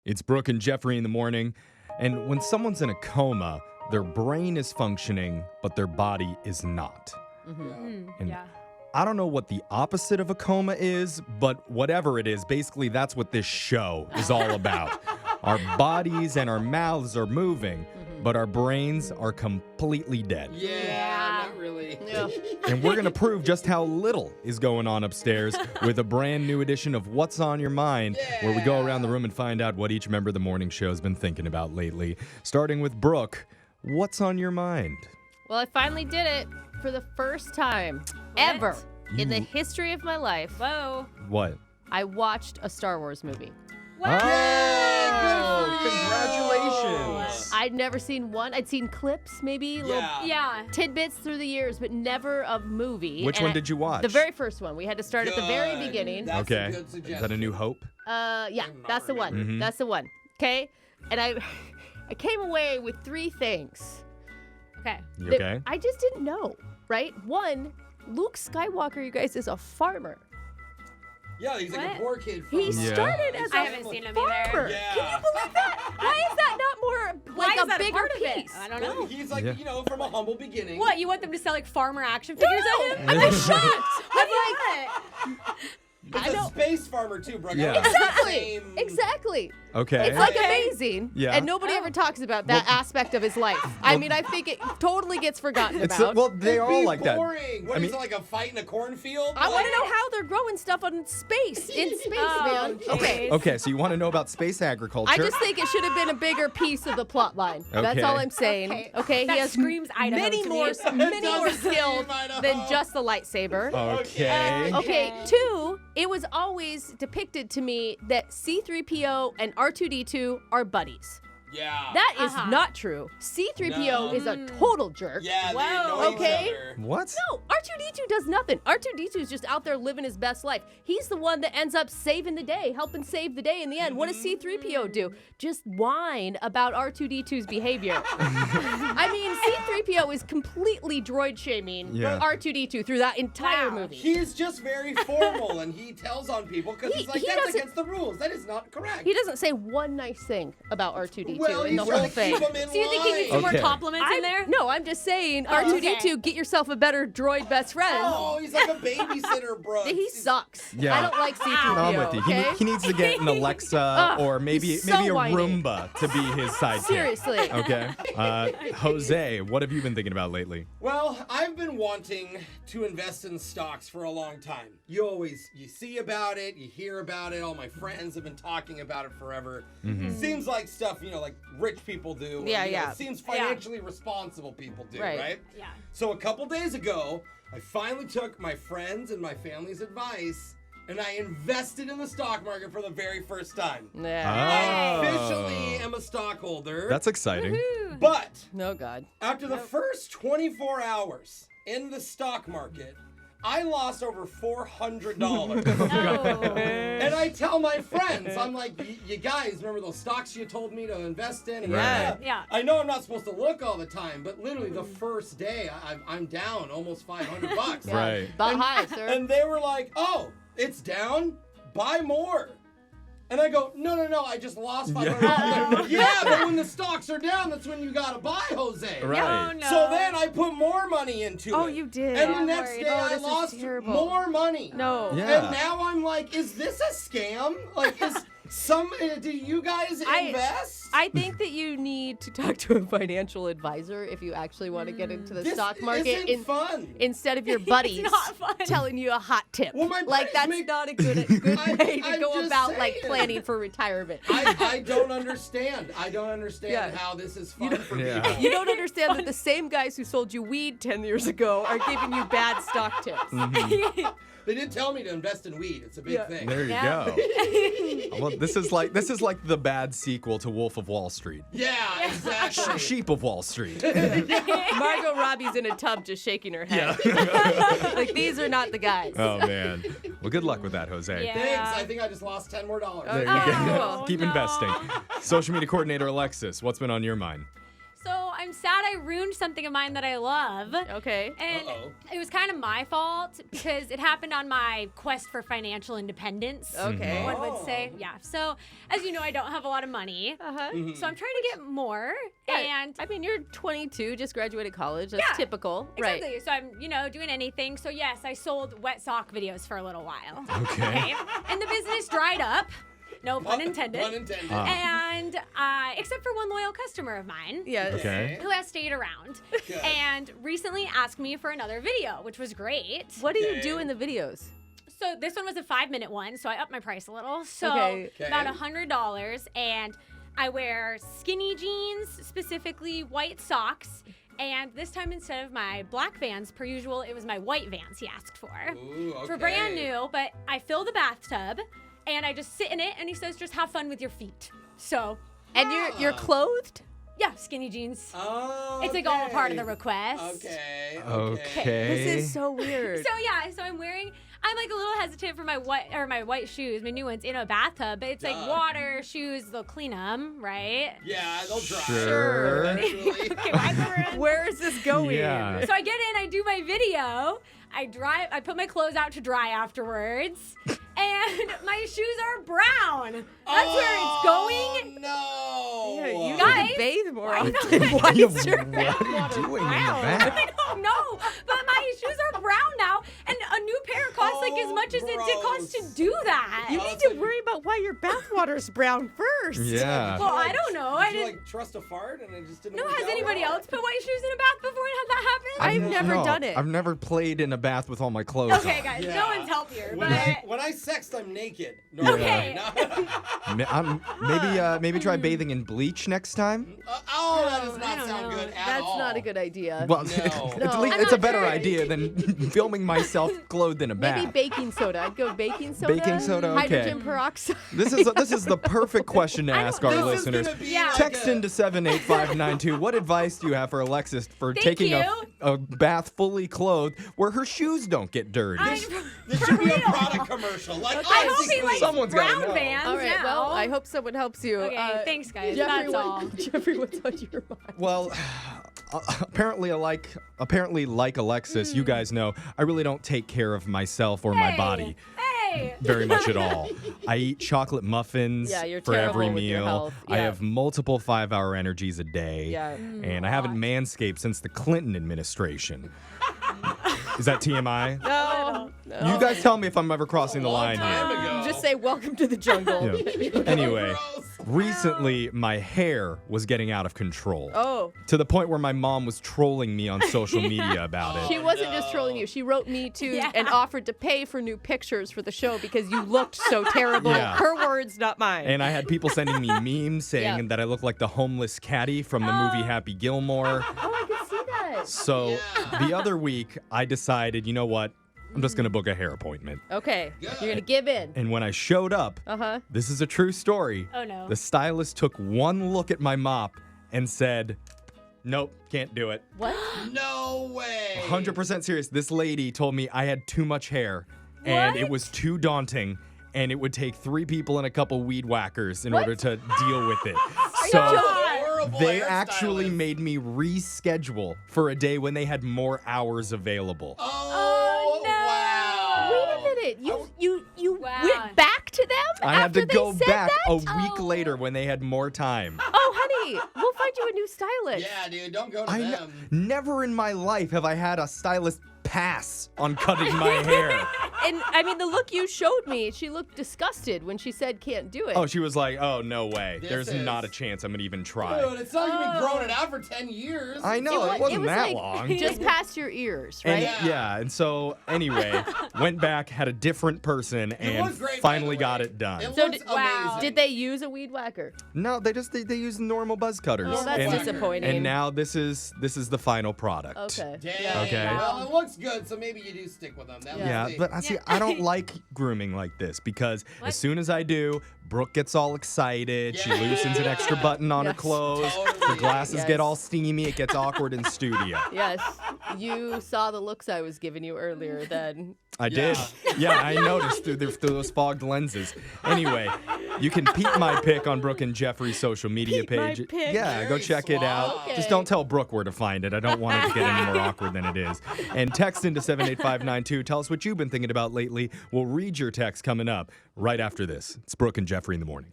It's Brooke and Jeffrey in the morning. And when someone's in a coma, their brain is functioning, but their body is not. And I don't know what the opposite of a coma is, but whatever it is, basically that's what this show is all about. Our bodies and our mouths are moving, but our brains are completely dead. Yeah. Not really. Yeah. And we're going to prove just how little is going on upstairs with a brand new edition of What's on Your Mind, where we go around the room and find out what each member of the morning show has been thinking about lately. Starting with Brooke, what's on your mind? Well, I finally did it for the first time ever in the history of my life. Whoa. What? I watched a Star Wars movie. Oh, congratulations. I'd never seen one. I'd seen clips, maybe, little tidbits through the years, but never a movie. Which one did you watch? The very first one. We had to start at the very beginning. That's okay. a good suggestion. Is that A New Hope? Yeah, that's the one. Mhm. That's the one. Okay? And I came away with three things. Okay. You that okay? I just didn't know, right? One, Luke Skywalker, you guys, is a farmer. Yeah, he's like What? a poor kid. He Yeah. started as I a haven't seen him farmer. either. Yeah. Can you believe that? Why is that not more Why like is a that bigger part of it? piece? I don't Well, know. he's like, Yeah. from a humble beginning. What, you want them to sell like farmer action figures at him? I'm just shocked. I'm like, He's a space farmer too, bro. Yeah. exactly. Okay. It's like amazing. Yeah. And nobody ever talks about that aspect of his life. I mean, I think it totally gets forgotten It's about. well, they are all like that. Boring. What I is mean- it, like a fight in a cornfield? I want to know how they're growing stuff in space, man. geez. Okay. Okay, so you want to know about space agriculture? I just think it should have been a bigger piece of the plot line. That's Okay. all I'm saying. Okay, That he has screams Idaho many to more, me. many more does skills scream Idaho. than just the lightsaber. Okay. Okay, two, it was always depicted to me that C-3PO and R2-D2 are buddies. Yeah. That is not true. C-3PO No. is a total jerk. Yeah, they Whoa. know Okay. each other. What? No, R2-D2 does nothing. R2-D2 is just out there living his best life. He's the one that ends up saving the day, helping save the day in the end. What does C-3PO do? Just whine about R2-D2's behavior. I mean, C-3PO is completely droid shaming Yeah. R2-D2 through that entire Wow. movie. He is just very formal and he tells on people because He- he's like, he that's doesn't- against the rules. That is not correct. He doesn't say one nice thing about R2-D2 well, in he's the trying whole to thing. keep him in So you think he needs some more Okay. compliments in there? No, I'm just saying, Oh, R2-D2, okay. get yourself a better droid best friend. Oh, he's like a babysitter, bro. He sucks. Yeah. I don't like C-3PO. No, I'm with you. Okay? He needs to get an Alexa or maybe he's so a whiny. Roomba to be his sidekick. Seriously. Okay. Jose, what have you been thinking about lately? Well, I've been wanting to invest in stocks for a long time. You see about it, you hear about it. All my friends have been talking about it forever. It seems like stuff, like rich people do. Yeah, or, yeah. It seems financially responsible people do, Right. right? Yeah. So a couple days ago, I finally took my friends and my family's advice and I invested in the stock market for the very first time. Yeah. I Oh. officially am a stockholder. That's exciting. But No, God. after the first 24 hours in the stock market, I lost over $400. Oh. And I tell my friends, I'm like, you guys, remember those stocks you told me to invest in? And Yeah. Yeah. I know I'm not supposed to look all the time, but literally the first day, I'm down almost $500. Yeah. Right. About high, sir. And they were like, oh, it's down? Buy more. And I go, no, I just lost $500. Yeah, but when the stocks are down, that's when you gotta buy, Jose. Right. Oh, no. So then I put more money into it. Oh, you did. And the I'm next worried. day Oh, I this is lost terrible. more money. No. Yeah. And now I'm like, is this a scam? Like, do you guys invest? I think that you need to talk to a financial advisor if you actually want to get into the This stock market isn't fun. instead of your buddies not fun. telling you a hot tip. Well, my like buddies that's make- not a good way to I'm go just about like saying. planning for retirement. I don't understand. I don't understand Yeah. how this is fun for Yeah. people. You don't understand that the same guys who sold you weed 10 years ago are giving you bad stock tips. They didn't tell me to invest in weed. It's a big thing. There you Yeah. go. Well, this is like the bad sequel to Wolf of Wall Street. Yeah, exactly. Sheep of Wall Street. Margot Robbie's in a tub just shaking her head. Like, these are not the guys. Oh man. Well, good luck with that, Jose. Yeah. Thanks. I think I just lost 10 more dollars. There you Oh, go. cool. Keep no. investing. Social media coordinator Alexis, what's been on your mind? So I'm I'm sad I ruined something of mine that I love. Okay. And it was kind of my fault because it happened on my quest for financial independence. Okay. One would say. Yeah. So, as you know, I don't have a lot of money. Uh-huh. So I'm trying to get more. And I mean, you're 22, just graduated college. That's typical. exactly. Right. So I'm, doing anything. So yes, I sold wet sock videos for a little while. Okay. And the business dried up. No pun intended. Pun intended. And except for one loyal customer of mine. Yes. Okay. Who has stayed around and recently asked me for another video, which was great. What do you do in the videos? So this one was a 5-minute one, so I upped my price a little. So about $100, and I wear skinny jeans, specifically white socks. And this time, instead of my black Vans, per usual, it was my white Vans he asked for. Ooh, okay. For brand new, but I fill the bathtub, and I just sit in it, and he says, just have fun with your feet. So. And you're clothed? Yeah, skinny jeans. Oh, It's like all a part of the request. Okay. This is so weird. So I'm like a little hesitant for my white shoes, my new ones, in a bathtub, but it's like water, shoes, they'll clean them, right? Yeah, they'll dry. Sure. Eventually. Okay, why we're in? Where is this going? Yeah. So I get in, I do my video, I put my clothes out to dry afterwards, and my shoes are brown. That's where it's going. No. Yeah, you Guys, need to bathe more often. What are you doing in the I bath? don't know, but my shoes are brown now, and a new pair costs like as much as it did cost to do that. You need to worry about why your bathwater's brown first. Yeah. Well, I don't know. I Did you didn't. like trust a fart and it just didn't No, work has out? anybody else put white shoes in a bath before and had that happen? I've never No, done it. I've never played in a bath with all my clothes Okay, on. guys, Yeah. no one's healthier. When I sext, I'm naked. Normally. Okay. Maybe try bathing in bleach next time. That does I not don't sound know. good at That's all. not a good idea. Well, No. it's a not better sure. idea than filming myself clothed in a bath. Maybe baking soda. I'd go baking soda. Baking soda, okay. Hydrogen peroxide. This is the perfect question to ask our This listeners. is gonna be Yeah. like Text a- into 78592. What advice do you have for Alexis for Thank taking you. a bath fully clothed where her shoes don't get dirty? This should be a product commercial. Like, I hope honestly, he likes Someone's gotta brown know. Vans All right. now. Well, I hope someone helps you. Okay, thanks, guys. Jeffrey, That's all. Jeffrey, what's on your mind? Well, apparently like Alexis, you guys know I really don't take care of myself or my body Hey. very much at all. I eat chocolate muffins Yeah, you're for every terrible with your meal. health. I Yeah. have multiple 5-hour energies a day. Yeah. And I haven't manscaped since the Clinton administration. Is that TMI? No. You guys tell me if I'm ever crossing the long line time here. ago. Just say welcome to the jungle. Yeah. Anyway, Gross. recently my hair was getting out of control. Oh, To the point where my mom was trolling me on social media about it. she wasn't just trolling you. She wrote me too and offered to pay for new pictures for the show because you looked so terrible. Yeah. Her words, not mine. And I had people sending me memes saying Yeah. that I look like the homeless caddy from the movie Happy Gilmore. Oh, I could see that. So Yeah. the other week, I decided, you know what? I'm just going to book a hair appointment. Okay, Good. you're gonna give in. And when I showed up, this is a true story. Oh, no. The stylist took one look at my mop and said, nope, can't do it. What? No way. 100% serious. This lady told me I had too much hair and it was too daunting and it would take 3 people and a couple weed whackers in order to deal with it. So Horrible they hairstylist. actually made me reschedule for a day when they had more hours available. Oh, wow. Wait a minute. You Wow. went back to them? I had to after they go said back that? a week later when they had more time. Oh, honey, we'll find you a new stylist. Yeah, dude, don't go to I them. never in my life have I had a stylist pass on cutting my hair. And I mean, the look you showed me, she looked disgusted when she said can't do it. Oh, she was like, oh, no way. This There's is- not a chance I'm going to even try. Dude, it's not like you've been growing it out for 10 years. I know, it wasn't was that like long. just past your ears, And right? yeah, and so anyway, went back, had a different person, and look great, by finally the way. got it done. It So looks wow. amazing. Did they use a weed whacker? No, they use normal buzz cutters. Oh, that's and, disappointing. And now this is the final product. Okay. Dang. Okay. Well, it looks good, so maybe you do stick with them. That was Yeah, the- but I see. I don't like grooming like this because as soon as I do, Brooke gets all excited. She Yeah. loosens an extra button on her Yes. clothes. Totally. Her glasses Yes. get all steamy. It gets awkward in studio. Yes, you saw the looks I was giving you earlier. Then I did. Yeah, I noticed through those fogged lenses. Anyway, you can peep my pic on Brooke and Jeffrey's social media page. My pic. Yeah, go check it out. Okay. Just don't tell Brooke where to find it. I don't want it to get any more awkward than it is. And text into 78592. Tell us what you've been thinking about lately. We'll read your text coming up right after this. It's Brooke and Jeffrey in the morning.